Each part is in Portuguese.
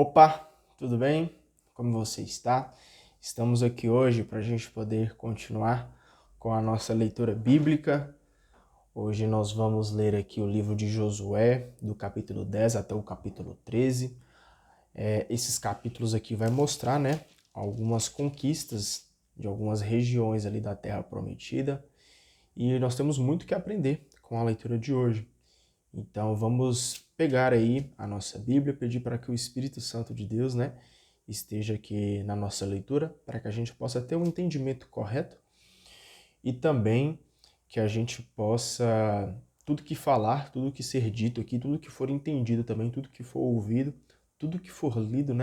Opa, tudo bem? Como você está? Estamos aqui hoje para a gente poder continuar com a nossa leitura bíblica. Hoje nós vamos ler aqui o livro de Josué, do capítulo 10 até o capítulo 13. Esses capítulos aqui vai mostrar, algumas conquistas de algumas regiões ali da Terra Prometida. E nós temos muito que aprender com a leitura de hoje. Então vamos pegar aí a nossa Bíblia, pedir para que o Espírito Santo de Deus, esteja aqui na nossa leitura, para que a gente possa ter um entendimento correto e também que a gente possa, tudo que falar, tudo que ser dito aqui, tudo que for entendido também, tudo que for ouvido, tudo que for lido,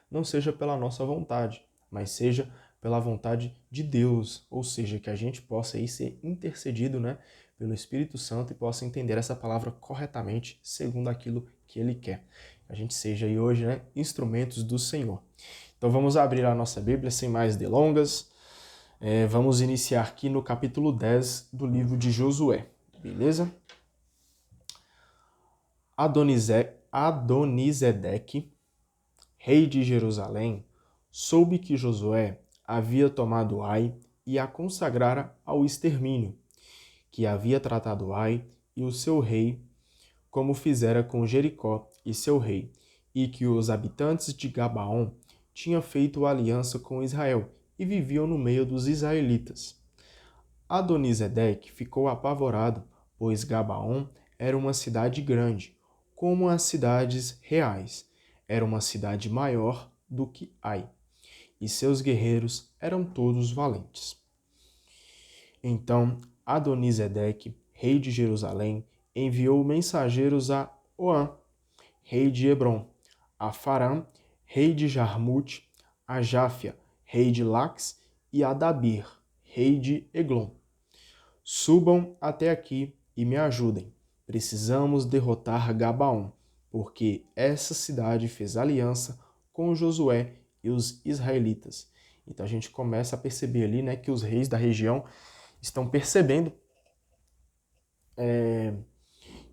não seja pela nossa vontade, mas seja pela vontade de Deus, ou seja, que a gente possa aí ser intercedido, pelo Espírito Santo e possa entender essa palavra corretamente, segundo aquilo que Ele quer. A gente seja aí hoje, instrumentos do Senhor. Então vamos abrir a nossa Bíblia sem mais delongas. Vamos iniciar aqui no capítulo 10 do livro de Josué, beleza? Adonisedeque, rei de Jerusalém, soube que Josué havia tomado Ai e a consagrara ao extermínio, que havia tratado Ai e o seu rei como fizera com Jericó e seu rei, e que os habitantes de Gabaon tinham feito aliança com Israel e viviam no meio dos israelitas. Adonisedeque ficou apavorado, pois Gabaon era uma cidade grande, como as cidades reais. Era uma cidade maior do que Ai, e seus guerreiros eram todos valentes. Então Adonisedeque, rei de Jerusalém, enviou mensageiros a Oã, rei de Hebrom, a Farã, rei de Jarmute, a Jáfia, rei de Lax, e a Dabir, rei de Eglon. Subam até aqui e me ajudem. Precisamos derrotar Gabaon, porque essa cidade fez aliança com Josué e os israelitas. Então a gente começa a perceber ali, que os reis da região estão percebendo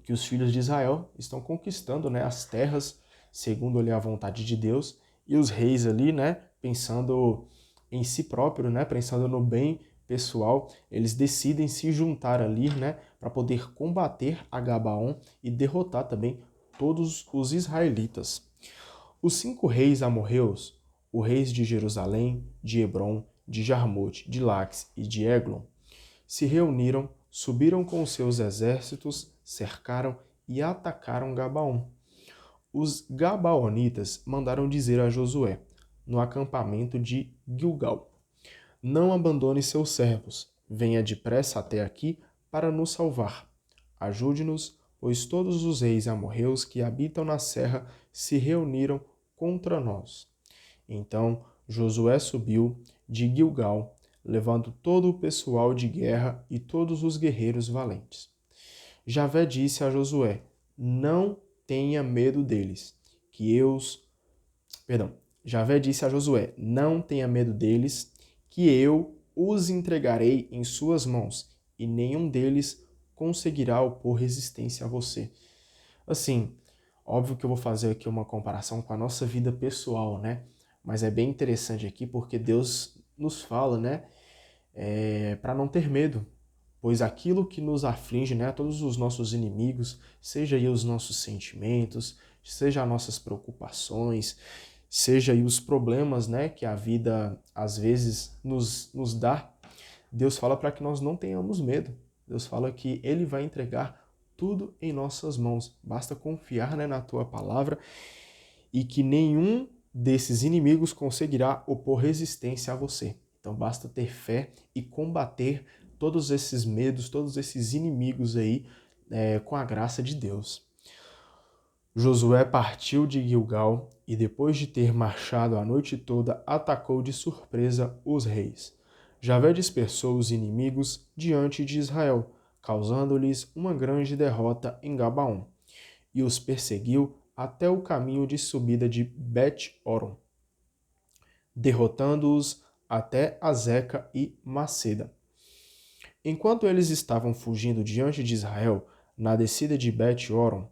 que os filhos de Israel estão conquistando, as terras segundo ali a vontade de Deus, e os reis ali, pensando em si próprio, pensando no bem pessoal, eles decidem se juntar ali, para poder combater a Gabaon e derrotar também todos os israelitas. Os 5 reis amorreus, os reis de Jerusalém, de Hebrom, de Jarmute, de Lax e de Eglon, se reuniram, subiram com seus exércitos, cercaram e atacaram Gabaon. Os Gabaonitas mandaram dizer a Josué, no acampamento de Gilgal: não abandone seus servos, venha depressa até aqui para nos salvar. Ajude-nos, pois todos os reis amorreus que habitam na serra se reuniram contra nós. Então Josué subiu de Gilgal, levando todo o pessoal de guerra e todos os guerreiros valentes. Javé disse a Josué: não tenha medo deles, Javé disse a Josué: não tenha medo deles, que eu os entregarei em suas mãos, e nenhum deles conseguirá opor resistência a você. Assim, óbvio que eu vou fazer aqui uma comparação com a nossa vida pessoal, Mas é bem interessante aqui porque Deus nos fala, para não ter medo, pois aquilo que nos aflige, todos os nossos inimigos, seja aí os nossos sentimentos, seja as nossas preocupações, seja aí os problemas, que a vida às vezes nos dá, Deus fala para que nós não tenhamos medo. Deus fala que Ele vai entregar tudo em nossas mãos. Basta confiar, na Tua palavra e que nenhum desses inimigos conseguirá opor resistência a você. Então basta ter fé e combater todos esses medos, todos esses inimigos aí com a graça de Deus. Josué partiu de Gilgal e, depois de ter marchado a noite toda, atacou de surpresa os reis. Javé dispersou os inimigos diante de Israel, causando-lhes uma grande derrota em Gabaon, e os perseguiu até o caminho de subida de Bet-Horon, derrotando-os até Azeca e Maceda. Enquanto eles estavam fugindo diante de Israel, na descida de Bet-Horon,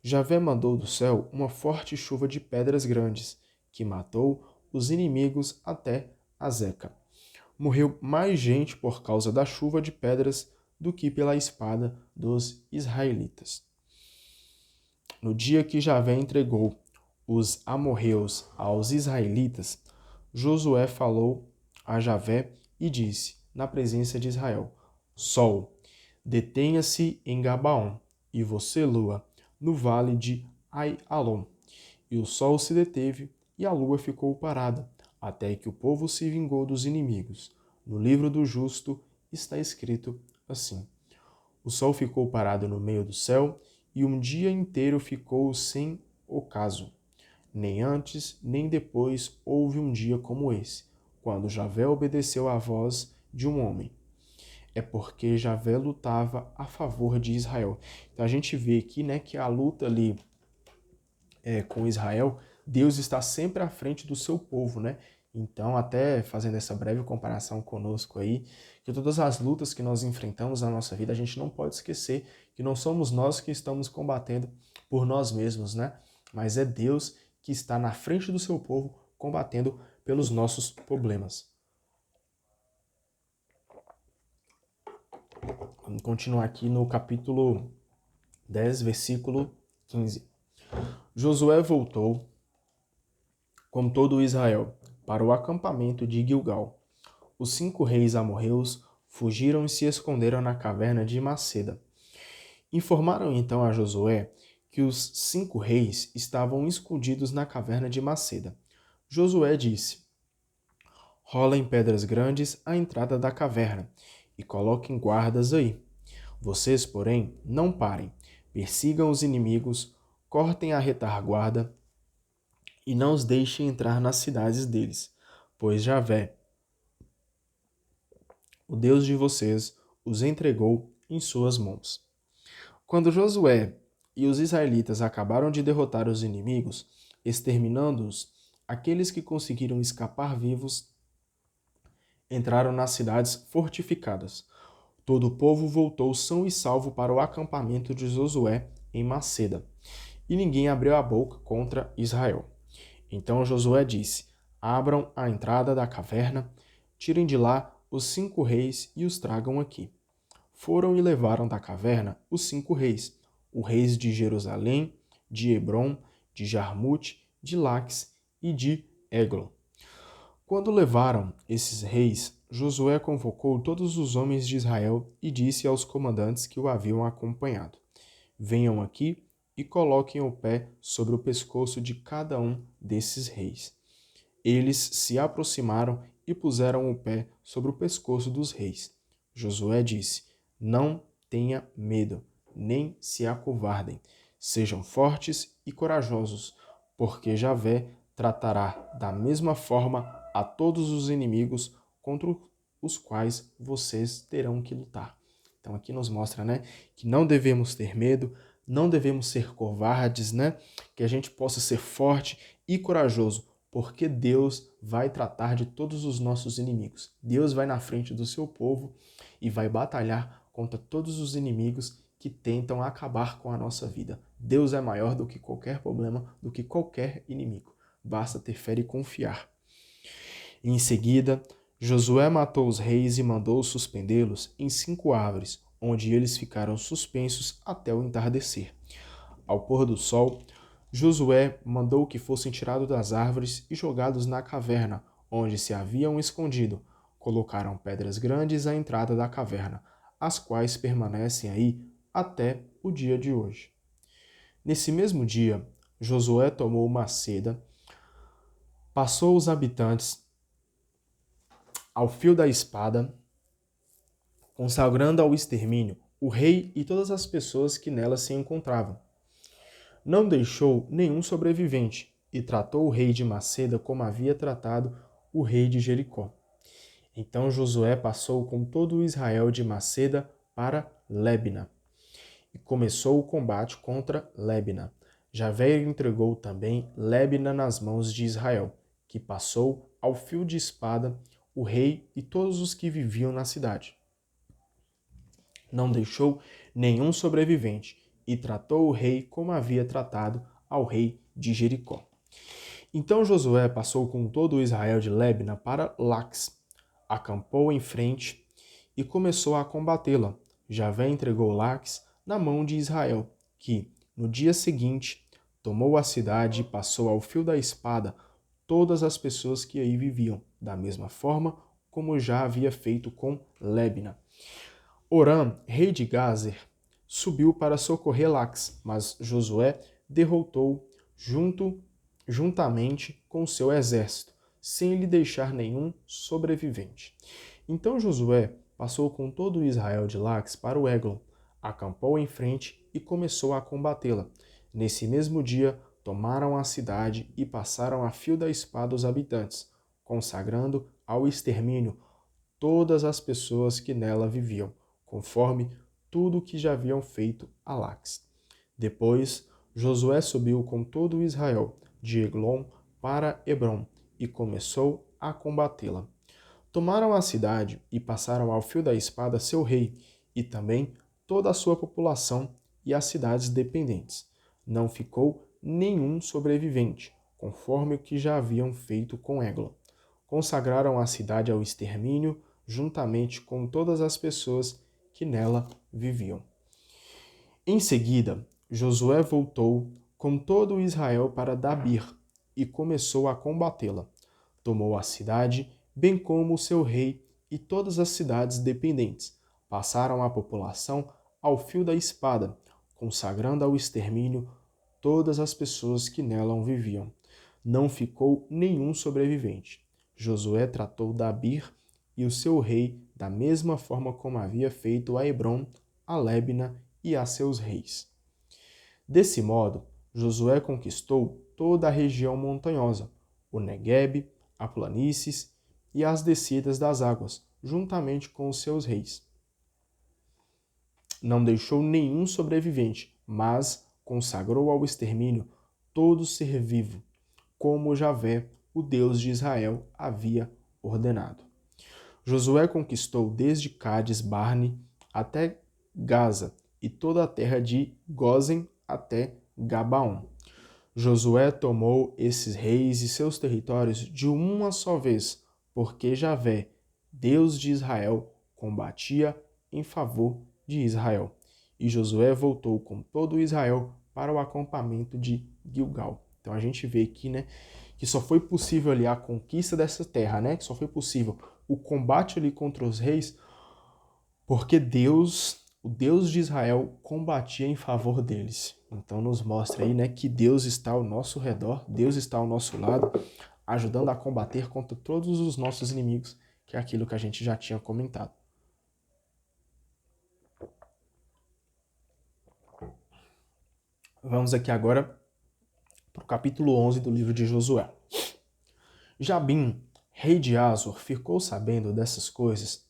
Javé mandou do céu uma forte chuva de pedras grandes, que matou os inimigos até Azeca. Morreu mais gente por causa da chuva de pedras do que pela espada dos israelitas. No dia que Javé entregou os amorreus aos israelitas, Josué falou a Javé e disse, na presença de Israel: Sol, detenha-se em Gabaon, e você, lua, no vale de Ai-Alon. E o sol se deteve, e a lua ficou parada, até que o povo se vingou dos inimigos. No livro do justo está escrito assim: O sol ficou parado no meio do céu, e um dia inteiro ficou sem ocaso. Nem antes, nem depois houve um dia como esse, quando Javé obedeceu à voz de um homem. É porque Javé lutava a favor de Israel. Então a gente vê aqui, né, que a luta ali com Israel, Deus está sempre à frente do seu povo, né? Então, até fazendo essa breve comparação conosco aí, que todas as lutas que nós enfrentamos na nossa vida, a gente não pode esquecer que não somos nós que estamos combatendo por nós mesmos, né? Mas é Deus que está na frente do seu povo combatendo pelos nossos problemas. Vamos continuar aqui no capítulo 10, versículo 15. Josué voltou com todo Israel para o acampamento de Gilgal. Os 5 reis amorreus fugiram e se esconderam na caverna de Maceda. Informaram então a Josué que os 5 reis estavam escondidos na caverna de Maceda. Josué disse: Rolem pedras grandes à entrada da caverna e coloquem guardas aí. Vocês, porém, não parem. Persigam os inimigos, cortem a retaguarda e não os deixem entrar nas cidades deles, pois Javé, o Deus de vocês, os entregou em suas mãos. Quando Josué e os israelitas acabaram de derrotar os inimigos, exterminando-os, aqueles que conseguiram escapar vivos entraram nas cidades fortificadas. Todo o povo voltou são e salvo para o acampamento de Josué em Maceda, e ninguém abriu a boca contra Israel. Então Josué disse: Abram a entrada da caverna, tirem de lá os 5 reis e os tragam aqui. Foram e levaram da caverna os 5 reis, os reis de Jerusalém, de Hebrom, de Jarmute, de Laques e de Eglon. Quando levaram esses reis, Josué convocou todos os homens de Israel e disse aos comandantes que o haviam acompanhado: Venham aqui e coloquem o pé sobre o pescoço de cada um desses reis. Eles se aproximaram e puseram o pé sobre o pescoço dos reis. Josué disse: Não tenha medo, nem se acovardem. Sejam fortes e corajosos, porque Javé tratará da mesma forma a todos os inimigos contra os quais vocês terão que lutar. Então aqui nos mostra, né, que não devemos ter medo, não devemos ser covardes, né, que a gente possa ser forte e corajoso, porque Deus vai tratar de todos os nossos inimigos. Deus vai na frente do seu povo e vai batalhar contra todos os inimigos que tentam acabar com a nossa vida. Deus é maior do que qualquer problema, do que qualquer inimigo. Basta ter fé e confiar. Em seguida, Josué matou os reis e mandou suspendê-los em 5 árvores, onde eles ficaram suspensos até o entardecer. Ao pôr do sol, Josué mandou que fossem tirados das árvores e jogados na caverna, onde se haviam escondido. Colocaram pedras grandes à entrada da caverna, as quais permanecem aí até o dia de hoje. Nesse mesmo dia, Josué tomou Maceda, passou os habitantes ao fio da espada, consagrando ao extermínio o rei e todas as pessoas que nela se encontravam. Não deixou nenhum sobrevivente e tratou o rei de Maceda como havia tratado o rei de Jericó. Então Josué passou com todo o Israel de Maceda para Libna e começou o combate contra Libna. Javé entregou também Libna nas mãos de Israel, que passou ao fio de espada o rei e todos os que viviam na cidade. Não deixou nenhum sobrevivente e tratou o rei como havia tratado ao rei de Jericó. Então Josué passou com todo o Israel de Libna para Laques, acampou em frente e começou a combatê-la. Javé entregou Laques na mão de Israel, que, no dia seguinte, tomou a cidade e passou ao fio da espada todas as pessoas que aí viviam, da mesma forma como já havia feito com Libna. Orã, rei de Gazer, subiu para socorrer Laques, mas Josué derrotou juntamente com seu exército, sem lhe deixar nenhum sobrevivente. Então Josué passou com todo o Israel de Laques para o Eglon, acampou em frente e começou a combatê-la. Nesse mesmo dia, tomaram a cidade e passaram a fio da espada os habitantes, consagrando ao extermínio todas as pessoas que nela viviam, conforme tudo o que já haviam feito a Laques. Depois, Josué subiu com todo Israel de Eglon para Hebrom e começou a combatê-la. Tomaram a cidade e passaram ao fio da espada seu rei e também toda a sua população e as cidades dependentes. Não ficou nenhum sobrevivente, conforme o que já haviam feito com Eglon. Consagraram a cidade ao extermínio, juntamente com todas as pessoas que nela viviam. Em seguida, Josué voltou com todo o Israel para Dabir e começou a combatê-la. Tomou a cidade, bem como o seu rei e todas as cidades dependentes. Passaram a população ao fio da espada, consagrando ao extermínio todas as pessoas que nela viviam. Não ficou nenhum sobrevivente. Josué tratou Dabir e o seu rei da mesma forma como havia feito a Hebrom, a Libna e a seus reis. Desse modo, Josué conquistou toda a região montanhosa, o Neguebe, a planícies e as descidas das águas, juntamente com os seus reis. Não deixou nenhum sobrevivente, mas consagrou ao extermínio todo ser vivo, como Javé, o Deus de Israel, havia ordenado. Josué conquistou desde Cádiz-Barne até Gaza e toda a terra de Gósen até Gabaon. Josué tomou esses reis e seus territórios de uma só vez, porque Javé, Deus de Israel, combatia em favor de Israel. E Josué voltou com todo Israel para o acampamento de Gilgal. Então a gente vê aqui, né, que só foi possível ali a conquista dessa terra, né? Que só foi possível o combate ali contra os reis, porque Deus, o Deus de Israel, combatia em favor deles. Então nos mostra aí, né, que Deus está ao nosso redor, Deus está ao nosso lado, ajudando a combater contra todos os nossos inimigos, que é aquilo que a gente já tinha comentado. Vamos aqui agora para o capítulo 11 do livro de Josué. Jabim, rei de Azor, ficou sabendo dessas coisas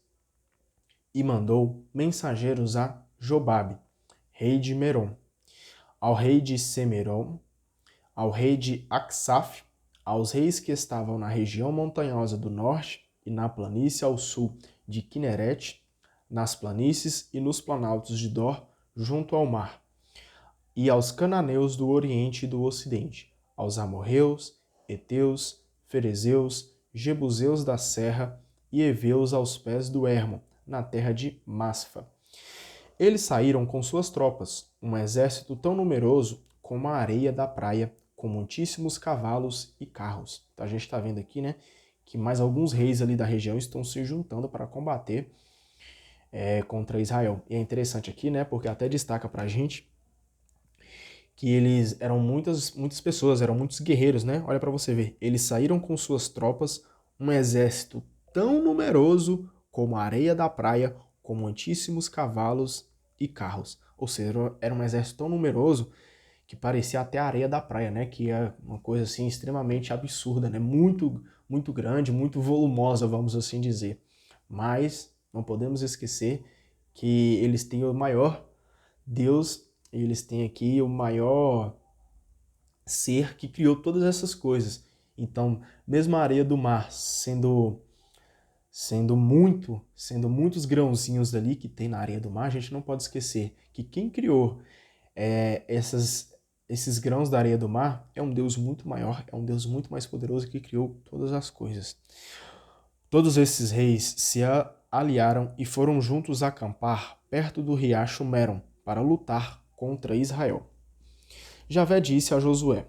e mandou mensageiros a Jobabe, rei de Merom, ao rei de Semerom, ao rei de Aksaf, aos reis que estavam na região montanhosa do norte e na planície ao sul de Quinerete, nas planícies e nos planaltos de Dor, junto ao mar, e aos cananeus do oriente e do ocidente, aos amorreus, heteus, ferezeus, jebuseus da serra e heveus aos pés do Hermon, na terra de Masfa. Eles saíram com suas tropas, um exército tão numeroso como a areia da praia, com muitíssimos cavalos e carros. Então a gente está vendo aqui, né, que mais alguns reis ali da região estão se juntando para combater contra Israel. E é interessante aqui, né, porque até destaca para a gente que eles eram muitas pessoas, eram muitos guerreiros, né? Olha para você ver, eles saíram com suas tropas, um exército tão numeroso como a areia da praia, com muitíssimos cavalos e carros. Ou seja, era um exército tão numeroso que parecia até a areia da praia, né? Que é uma coisa assim extremamente absurda, né? Muito grande, muito volumosa, vamos assim dizer. Mas não podemos esquecer que eles têm o maior Deus, eles têm aqui o maior ser que criou todas essas coisas. Então, mesmo a areia do mar sendo muitos grãozinhos ali que tem na areia do mar, a gente não pode esquecer que quem criou esses grãos da areia do mar, é um Deus muito maior, é um Deus muito mais poderoso que criou todas as coisas. Todos esses reis se aliaram e foram juntos acampar perto do riacho Merom para lutar contra Israel. Javé disse a Josué: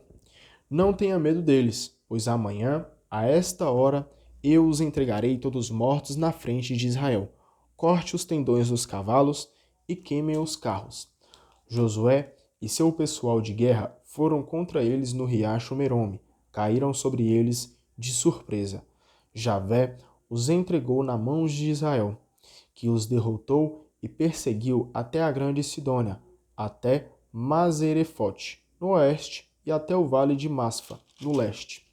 Não tenha medo deles, pois amanhã, a esta hora, eu os entregarei todos mortos na frente de Israel. Corte os tendões dos cavalos e queimem os carros. Josué e seu pessoal de guerra foram contra eles no riacho Merome, caíram sobre eles de surpresa. Javé os entregou na mão de Israel, que os derrotou e perseguiu até a grande Sidônia, até Mazerefote, no oeste, e até o vale de Masfa, no leste.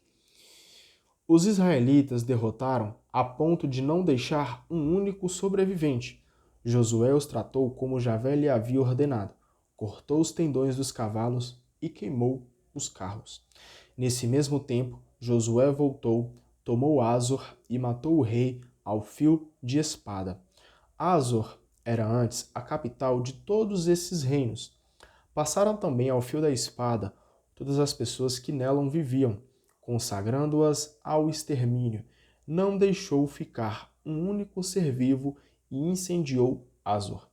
Os israelitas derrotaram a ponto de não deixar um único sobrevivente. Josué os tratou como Javé lhe havia ordenado. Cortou os tendões dos cavalos e queimou os carros. Nesse mesmo tempo, Josué voltou, tomou Azor e matou o rei ao fio de espada. Azor era antes a capital de todos esses reinos. Passaram também ao fio da espada todas as pessoas que nela viviam, consagrando-as ao extermínio. Não deixou ficar um único ser vivo e incendiou Azor.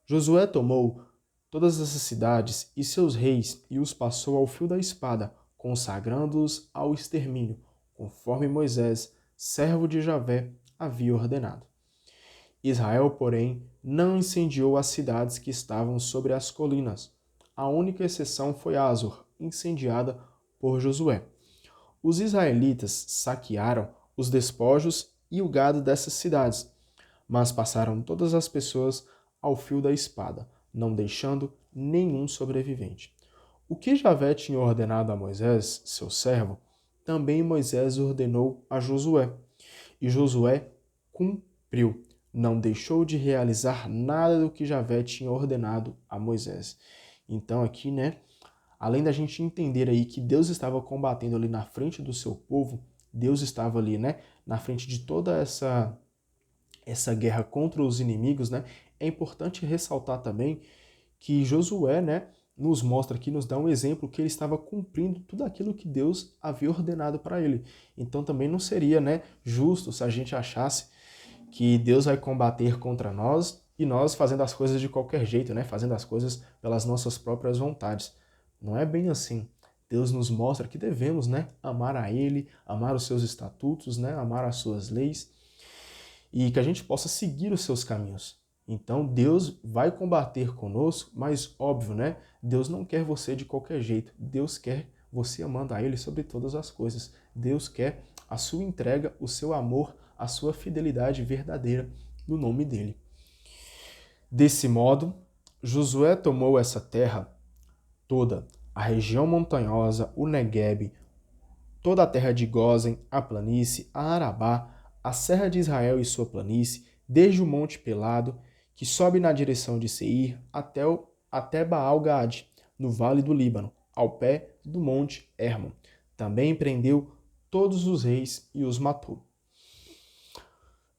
Josué tomou todas essas cidades e seus reis e os passou ao fio da espada, consagrando-os ao extermínio, conforme Moisés, servo de Javé, havia ordenado. Israel, porém, não incendiou as cidades que estavam sobre as colinas. A única exceção foi Azor, incendiada por Josué. Os israelitas saquearam os despojos e o gado dessas cidades, mas passaram todas as pessoas ao fio da espada, não deixando nenhum sobrevivente. O que Javé tinha ordenado a Moisés, seu servo, também Moisés ordenou a Josué. E Josué cumpriu, não deixou de realizar nada do que Javé tinha ordenado a Moisés. Então aqui, além da gente entender aí que Deus estava combatendo ali na frente do seu povo, Deus estava ali, na frente de toda essa guerra contra os inimigos, é importante ressaltar também que Josué, nos mostra aqui, nos dá um exemplo que ele estava cumprindo tudo aquilo que Deus havia ordenado para ele. Então também não seria, justo se a gente achasse que Deus vai combater contra nós e nós fazendo as coisas de qualquer jeito, fazendo as coisas pelas nossas próprias vontades. Não é bem assim. Deus nos mostra que devemos, amar a Ele, amar os seus estatutos, amar as suas leis e que a gente possa seguir os seus caminhos. Então Deus vai combater conosco, mas óbvio, Deus não quer você de qualquer jeito. Deus quer você amando a Ele sobre todas as coisas. Deus quer a sua entrega, o seu amor, a sua fidelidade verdadeira no nome dEle. Desse modo, Josué tomou essa terra toda, a região montanhosa, o Neguebe, toda a terra de Gósen, a planície, a Arabá, a serra de Israel e sua planície, desde o Monte Pelado, que sobe na direção de Seir, até Baal-Gad, no vale do Líbano, ao pé do Monte Hermon. Também prendeu todos os reis e os matou.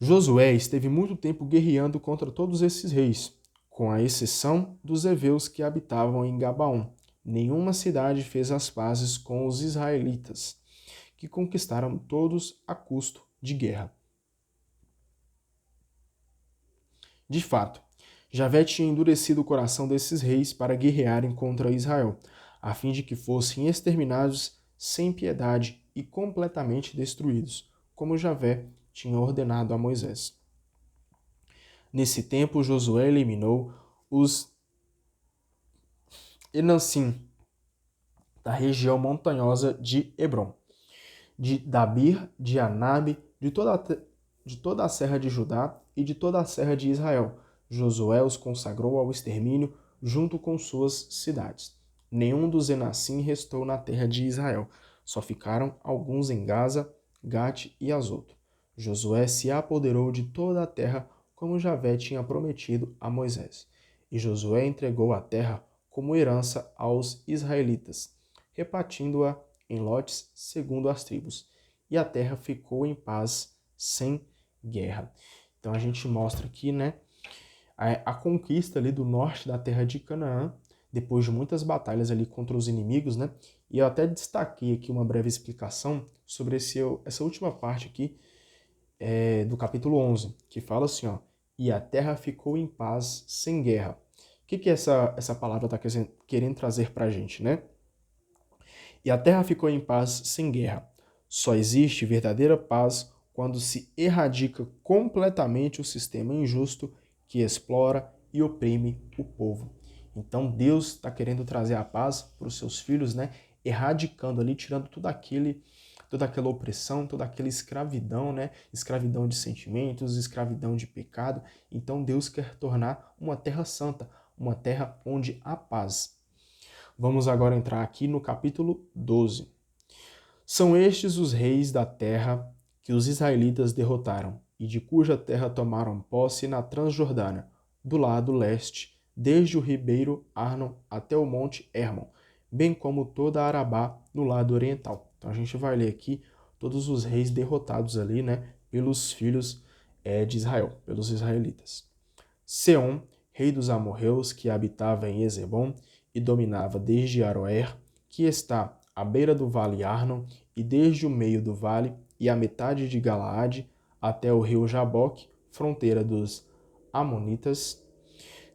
Josué esteve muito tempo guerreando contra todos esses reis, com a exceção dos heveus que habitavam em Gabaon. Nenhuma cidade fez as pazes com os israelitas, que conquistaram todos a custo de guerra. De fato, Javé tinha endurecido o coração desses reis para guerrearem contra Israel, a fim de que fossem exterminados sem piedade e completamente destruídos, como Javé tinha ordenado a Moisés. Nesse tempo, Josué eliminou os Enansim, da região montanhosa de Hebron, de Dabir, de Anabe, de toda a serra de Judá e de toda a serra de Israel. Josué os consagrou ao extermínio junto com suas cidades. Nenhum dos Enassim restou na terra de Israel. Só ficaram alguns em Gaza, Gate e Azoto. Josué se apoderou de toda a terra como Javé tinha prometido a Moisés. E Josué entregou a terra como herança aos israelitas, repartindo-a em lotes segundo as tribos. E a terra ficou em paz, sem guerra. Então a gente mostra aqui, a conquista ali do norte da terra de Canaã depois de muitas batalhas ali contra os inimigos, né? E eu até destaquei aqui uma breve explicação sobre essa última parte aqui do capítulo 11, que fala assim, ó, e a terra ficou em paz sem guerra. O que essa palavra está querendo trazer para a gente, né? E a terra ficou em paz sem guerra. Só existe verdadeira paz quando se erradica completamente o sistema injusto que explora e oprime o povo. Então Deus está querendo trazer a paz para os seus filhos, né? Erradicando ali, tirando toda aquela opressão, toda aquela escravidão, né? Escravidão de sentimentos, escravidão de pecado. Então Deus quer tornar uma terra santa, uma terra onde há paz. Vamos agora entrar aqui no capítulo 12. São estes os reis da terra que os israelitas derrotaram, e de cuja terra tomaram posse na Transjordânia, do lado leste, desde o ribeiro Arnon até o monte Hermon, bem como toda a Arabá no lado oriental. Então a gente vai ler aqui todos os reis derrotados ali, né, pelos filhos de Israel, pelos israelitas. Seom, rei dos amorreus, que habitava em Ezebom e dominava desde Aroer, que está à beira do vale Arnon, e desde o meio do vale e a metade de Galaade até o rio Jaboque, fronteira dos Amonitas,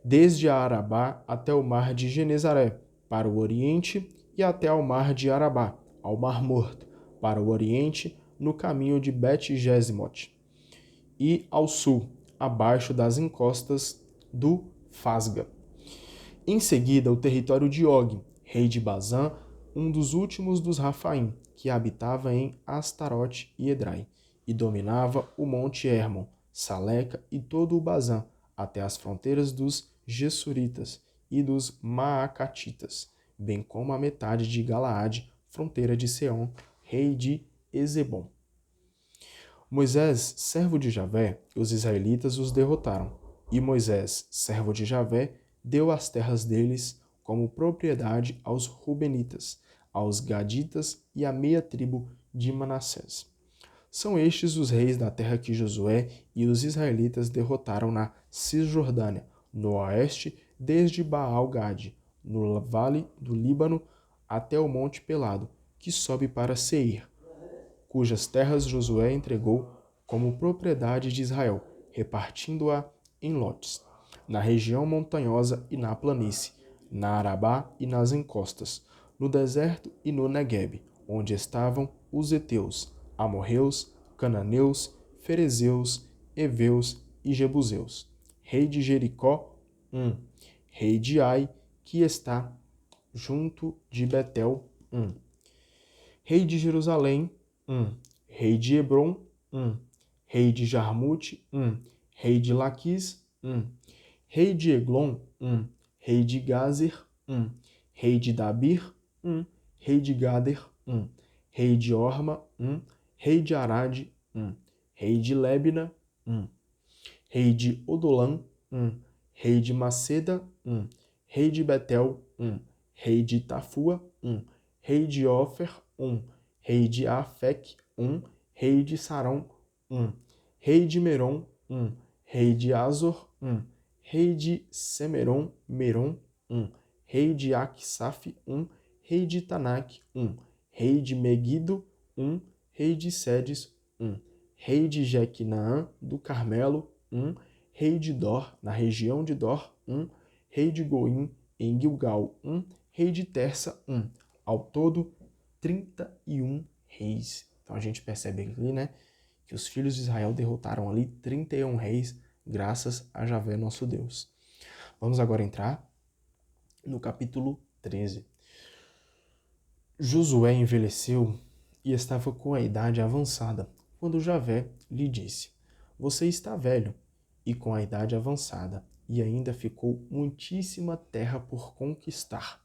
desde a Arabá até o mar de Genezaré, para o oriente, e até ao mar de Arabá, ao mar Morto, para o oriente, no caminho de Bet-Jesimote, e ao sul, abaixo das encostas do Fasga. Em seguida, o território de Og, rei de Bazã, um dos últimos dos Rafaim, que habitava em Astarote e Edrai, e dominava o monte Hermon, Saleca e todo o Bazã, até as fronteiras dos Gessuritas e dos Maacatitas, bem como a metade de Galaade, fronteira de Seom, rei de Ezebom. Moisés, servo de Javé, os israelitas os derrotaram, e Moisés, servo de Javé, deu as terras deles como propriedade aos Rubenitas, aos Gaditas e à meia tribo de Manassés. São estes os reis da terra que Josué e os israelitas derrotaram na Cisjordânia, no oeste, desde Baal-Gade, no vale do Líbano, até o Monte Pelado, que sobe para Seir, cujas terras Josué entregou como propriedade de Israel, repartindo-a em lotes, na região montanhosa e na planície, na Arabá e nas encostas, no deserto e no Neguebe, onde estavam os heteus, amorreus, cananeus, ferezeus, heveus e jebuseus. Rei de Jericó, rei de Ai, que está junto de Betel, rei de Jerusalém, rei de Hebron, rei de Jarmute, rei de Laquis, rei de Eglon, rei de Gazer, rei de Dabir, rei de Gader, rei de Orma, rei de Arade, rei de Lebna, rei de Odolam, rei de Maceda, rei de Betel, rei de Tafua, rei de Ofer, rei de Afec, rei de Sarão, rei de Merom, rei de Azor, rei de Semeron, Meron, rei de Aksaf, rei de Tanak, rei de Megido, rei de Sedes, rei de Jequinaã do Carmelo, rei de Dor, na região de Dor, rei de Goim, em Gilgal, rei de Tersa, ao todo 31 reis. Então a gente percebe ali, né, que os filhos de Israel derrotaram ali 31 reis, graças a Javé, nosso Deus. Vamos agora entrar no capítulo 13. Josué envelheceu e estava com a idade avançada, quando Javé lhe disse: Você está velho e com a idade avançada, e ainda ficou muitíssima terra por conquistar.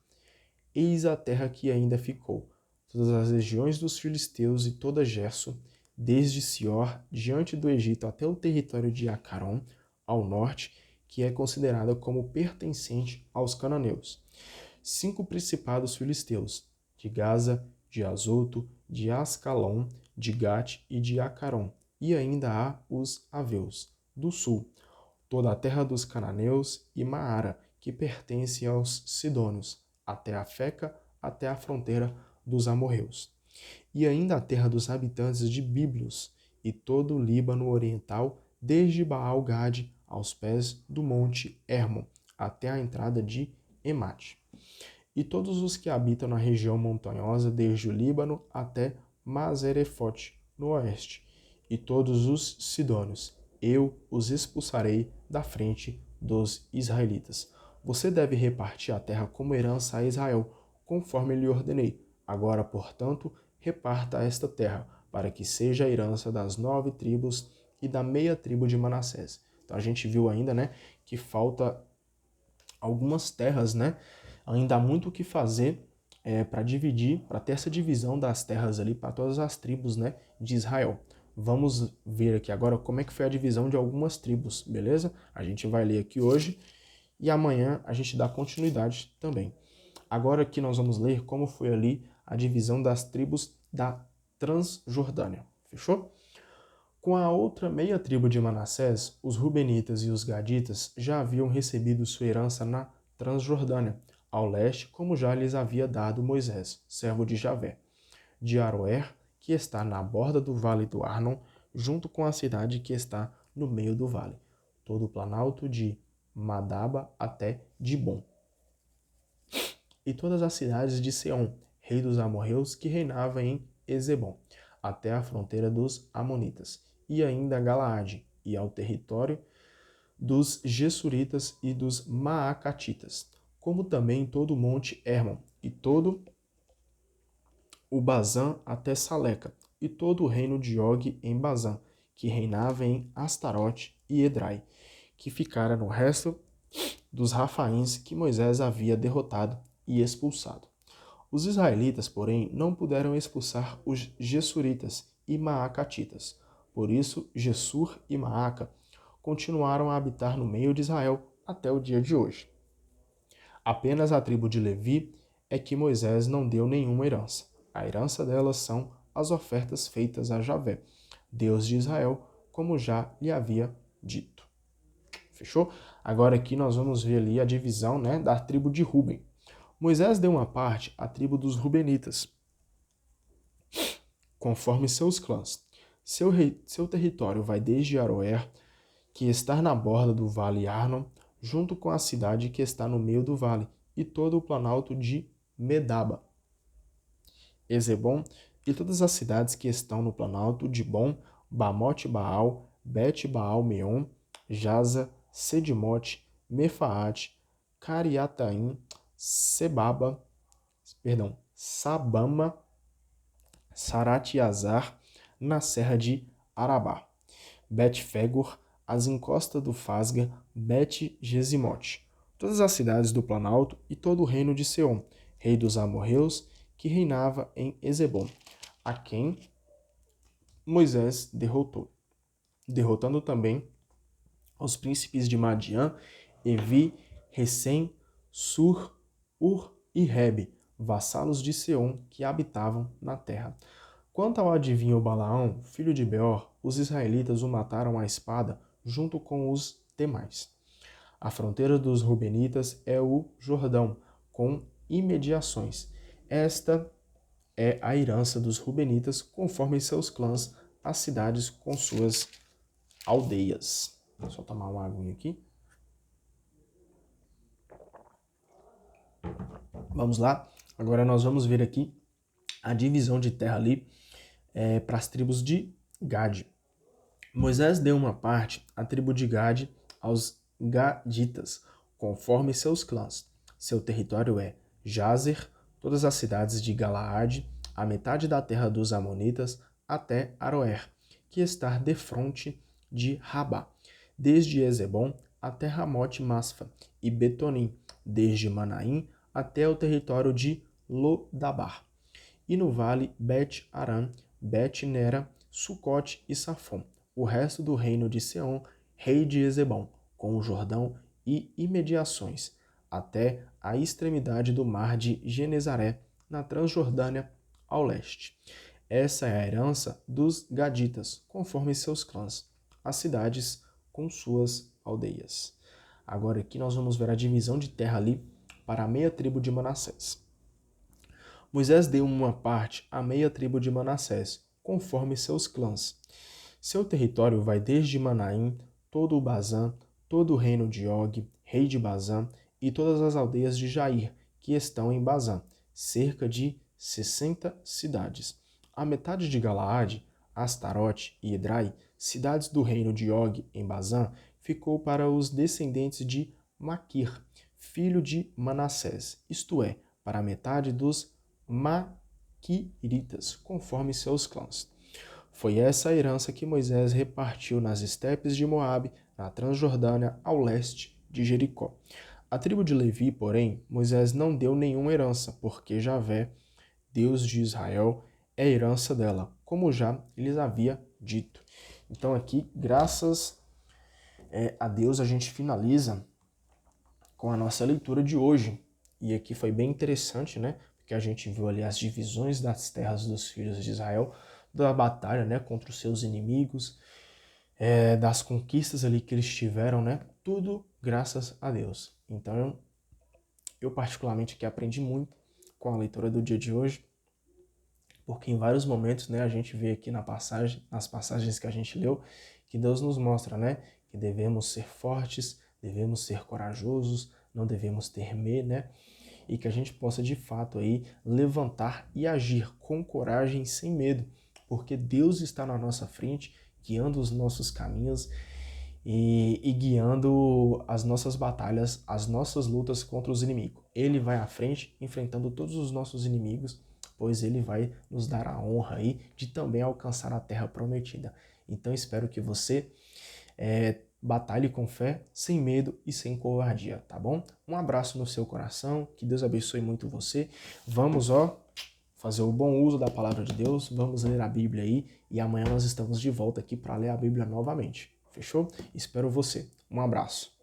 Eis a terra que ainda ficou, todas as regiões dos filisteus e toda Gerso, desde Sior, diante do Egito, até o território de Acaron, ao norte, que é considerada como pertencente aos cananeus. 5 principados filisteus, de Gaza, de Azoto, de Ascalon, de Gate e de Acaron, e ainda há os Aveus, do sul, toda a terra dos cananeus e Maara, que pertence aos Sidônios, até a Feca, até a fronteira dos amorreus. E ainda a terra dos habitantes de Bíblios, e todo o Líbano oriental, desde Baal-Gade aos pés do monte Hermon, até a entrada de Emate. E todos os que habitam na região montanhosa, desde o Líbano até Maserefote, no oeste, e todos os sidônios, eu os expulsarei da frente dos israelitas. Você deve repartir a terra como herança a Israel, conforme lhe ordenei. Agora, portanto, reparta esta terra, para que seja a herança das 9 tribos e da meia tribo de Manassés. Então a gente viu ainda, né, que falta algumas terras, né? Ainda há muito o que fazer para dividir, para ter essa divisão das terras ali para todas as tribos, né, de Israel. Vamos ver aqui agora como é que foi a divisão de algumas tribos, beleza? A gente vai ler aqui hoje e amanhã a gente dá continuidade também. Agora aqui nós vamos ler como foi ali a divisão das tribos da Transjordânia. Fechou? Com a outra meia tribo de Manassés, os Rubenitas e os Gaditas já haviam recebido sua herança na Transjordânia, ao leste, como já lhes havia dado Moisés, servo de Javé, de Aroer, que está na borda do vale do Arnon, junto com a cidade que está no meio do vale, todo o planalto de Madaba até Dibon, e todas as cidades de Seom, rei dos amorreus, que reinava em Ezebom, até a fronteira dos Amonitas, e ainda Galaade, e ao território dos Gessuritas e dos Maacatitas, como também todo o monte Hermon, e todo o Bazã até Saleca, e todo o reino de Og em Bazã, que reinava em Astarote e Edrai, que ficara no resto dos Rafaíns que Moisés havia derrotado e expulsado. Os israelitas, porém, não puderam expulsar os Gessuritas e Maacatitas. Por isso, Gessur e Maaca continuaram a habitar no meio de Israel até o dia de hoje. Apenas a tribo de Levi é que Moisés não deu nenhuma herança. A herança delas são as ofertas feitas a Javé, Deus de Israel, como já lhe havia dito. Fechou? Agora aqui nós vamos ver ali a divisão, né, da tribo de Ruben. Moisés deu uma parte à tribo dos Rubenitas, conforme seus clãs. Seu território vai desde Aroer, que está na borda do vale Arnon, junto com a cidade que está no meio do vale, e todo o planalto de Medaba, Ezebom, e todas as cidades que estão no planalto de Bom, Bamote Baal, Bet Baal Meon, Jaza, Sedimote, Mefaate, Cariataim, Sabama, Saratiazar, na serra de Arabá, Bet-Fegor, as encostas do Fasga, Bet-Gesimote, todas as cidades do Planalto e todo o reino de Seom, rei dos amorreus, que reinava em Ezebom, a quem Moisés derrotou, derrotando também os príncipes de Madian, Evi, Recém, Sur, Ur e Rebe, vassalos de Seom que habitavam na terra. Quanto ao adivinho Balaão, filho de Beor, os israelitas o mataram à espada junto com os demais. A fronteira dos Rubenitas é o Jordão, com imediações. Esta é a herança dos Rubenitas, conforme seus clãs, as cidades com suas aldeias. Vou só tomar uma aguinha aqui. Vamos lá. Agora nós vamos ver aqui a divisão de terra ali para as tribos de Gade. Moisés deu uma parte à tribo de Gade aos Gaditas, conforme seus clãs. Seu território é Jazer, todas as cidades de Galaade, a metade da terra dos Amonitas, até Aroer, que está defronte de Rabá, desde Ezebom até Ramote Masfa, e Betonim, desde Manaim até o território de Lodabar, e no vale Bet-Aram, Bet-Nera, Sucote e Safom, o resto do reino de Seom, rei de Ezebom, com o Jordão e imediações, até a extremidade do mar de Genezaré, na Transjordânia, ao leste. Essa é a herança dos Gaditas, conforme seus clãs, as cidades com suas aldeias. Agora aqui nós vamos ver a divisão de terra ali para a meia tribo de Manassés. Moisés deu uma parte à meia tribo de Manassés, conforme seus clãs. Seu território vai desde Manaim, todo o Bazã, todo o reino de Og, rei de Bazã, e todas as aldeias de Jair, que estão em Bazã, cerca de 60 cidades. A metade de Galaade, Astarote e Edrai, cidades do reino de Og em Bazã, ficou para os descendentes de Maquir, filho de Manassés, isto é, para a metade dos Maquiritas, conforme seus clãs. Foi essa a herança que Moisés repartiu nas estepes de Moabe, na Transjordânia, ao leste de Jericó. A tribo de Levi, porém, Moisés não deu nenhuma herança, porque Javé, Deus de Israel, é a herança dela, como já lhes havia dito. Então aqui, graças a Deus, a gente finaliza com a nossa leitura de hoje. E aqui foi bem interessante, né? Porque a gente viu ali as divisões das terras dos filhos de Israel, da batalha, né, contra os seus inimigos, das conquistas ali que eles tiveram, né? Tudo graças a Deus. Então, eu particularmente aqui aprendi muito com a leitura do dia de hoje, porque em vários momentos, né, a gente vê aqui nas passagens que a gente leu, que Deus nos mostra, né, que devemos ser fortes, devemos ser corajosos, não devemos temer, né, e que a gente possa de fato aí levantar e agir com coragem, sem medo, porque Deus está na nossa frente, guiando os nossos caminhos e guiando as nossas batalhas, as nossas lutas contra os inimigos. Ele vai à frente, enfrentando todos os nossos inimigos, pois ele vai nos dar a honra aí de também alcançar a terra prometida. Então espero que você batalhe com fé, sem medo e sem covardia, tá bom? Um abraço no seu coração, que Deus abençoe muito você. Vamos, fazer o bom uso da palavra de Deus, vamos ler a Bíblia aí e amanhã nós estamos de volta aqui para ler a Bíblia novamente. Fechou? Espero você. Um abraço.